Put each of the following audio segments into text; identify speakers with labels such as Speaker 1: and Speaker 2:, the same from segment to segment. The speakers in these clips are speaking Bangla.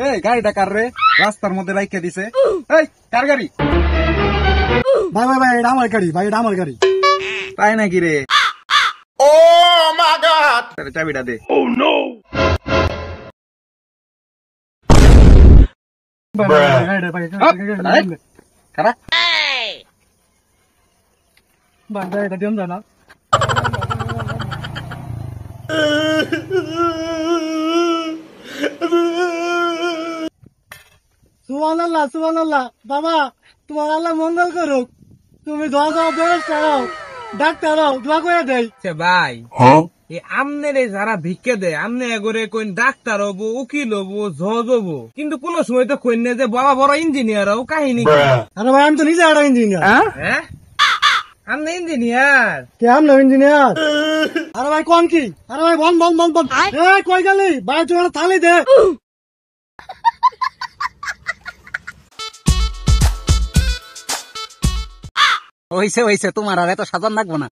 Speaker 1: এই গাড়িটা কার রে? রাস্তার মধ্যে রাইখা দিছে। এই কার গাড়ি?
Speaker 2: ভাই ভাই ভাই এটা আমার গাড়ি, ভাই এটা আমার গাড়ি।
Speaker 1: তাই নাকি রে? ও মাই গড! তাহলে চাবিটা দে। ও নো! কারা?
Speaker 2: ভাই এটা দিন জানা। সুবহানাল্লাহ সুবহানাল্লাহ। বাবা তোমার আল্লাহ মঙ্গল করুক, তুমি দোয়া দাও, ব্যবস্থা দাও, ডাক্তার দোয়া করে দেয়।
Speaker 3: ভাই আমনে যারা ভিক্ষে দেয় আমনে এগরে কইন ডাক্তার হবো, উকিল হবো, জজ হবো, কিন্তু কোন সময় তো কইন যে বাবা বড় ইঞ্জিনিয়ার হবো। কাহিনী কি?
Speaker 2: আরে ভাই আমি তো নিজে একটা ইঞ্জিনিয়ার।
Speaker 3: হ্যাঁ আমনে ইঞ্জিনিয়ার?
Speaker 2: কে আমি ইঞ্জিনিয়ার? আরে ভাই কোন কি? আরে ভাই বল বল বল বল। কই গেলি ভাই? তুই থালি দে।
Speaker 4: হইছে হইছে, তোমার আর এত সাজান লাগবো না,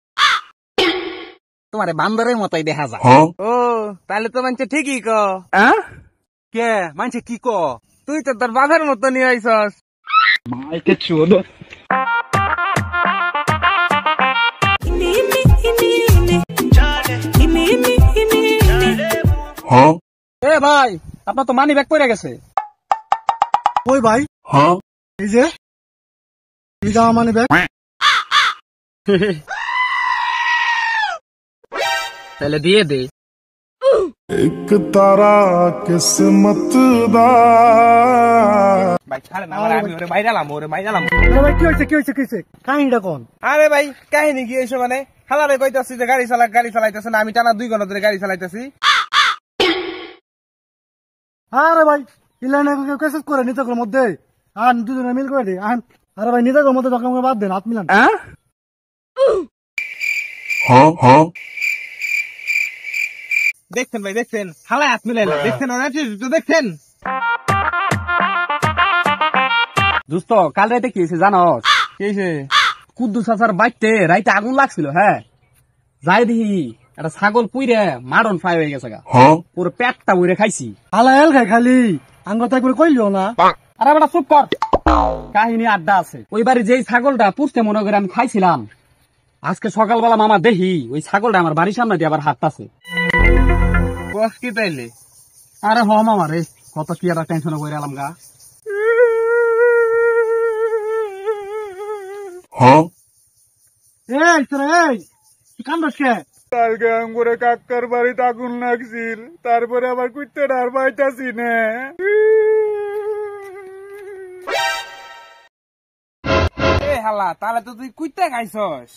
Speaker 4: তোমার বান্দরের মতোই দেখা যায়।
Speaker 3: ও তাহলে তো মানছে ঠিকই ক।
Speaker 1: কে মানছে কি ক?
Speaker 3: তুই তো তোর বাপের মতো নিয়ে আইসস।
Speaker 4: এ ভাই, আপনার তো মানি ব্যাগ পড়ে গেছে।
Speaker 2: ওই ভাই এই যে এই যে আমার মানে ব্যাগ।
Speaker 4: তাহলে দিয়ে দে।
Speaker 5: एक तारा किस्मत दा
Speaker 3: ভাই ছাড়ে না, আমি ওরে বাইরালাম, ওরে বাইরালাম।
Speaker 2: আরে ভাই কি হয়েছে কি হয়েছে কি হয়েছে? কাহিনীটা কোন?
Speaker 3: আরে ভাই কাহিনী কি এসে মানে হালারে কইতাছি যে গাড়ি চালাইতেছে না, আমি টানা 2 ঘন্টা ধরে গাড়ি চালাইতেছি।
Speaker 2: আরে ভাই ইলানে কেসেস করে নিতে কোর মধ্যে আন দুজনে মিল করে দে আন। আরে ভাই নিতে কোর মধ্যে দরকার বাদ দেন, হাত মিলান।
Speaker 3: দেখছেন ভাই, দেখছেন হালায় হাত মিলাইলা, দেখছেন দেখছেন।
Speaker 4: দোস্ত কাল রাতে কি হয়েছে জানোস?
Speaker 3: কি হইছে?
Speaker 4: কুদ্দুস চাচার বাইতে রাইতে আগুন লাগছিল। হ্যাঁ যাই দেখি একটা ছাগল পুইরে মারন ফ্রাই হয়ে গেছে গা। পুরো পেটটা উইরে খাইছি।
Speaker 2: হালা এল খাই খালি আঙ্গত একবার কইলিও না।
Speaker 4: আরে বেটা চুপ কর, কাহিনী আড্ডা আছে। ওই বাড়ি যেই ছাগলটা পুষতে মনে করে আমি খাইছিলাম, আজকে সকালবেলা মামা দেখি ওই ছাগলটা আমার বাড়ির সামনে দিয়ে আবার হাঁটতাছে।
Speaker 3: কস কি তাইলে?
Speaker 4: আরে হ মামা রে, কত কি একটা টেনশনে করে এলাম গা।
Speaker 2: এই তোরা এই তুই কান্দস কে?
Speaker 1: কালকে আমগরে কাকার বাড়িতে আগুন লাগছিল, তারপরে আবার কুইতে আর পাইতাছি না।
Speaker 3: এ হালা তাহলে তো তুই কুইতে খাইছস।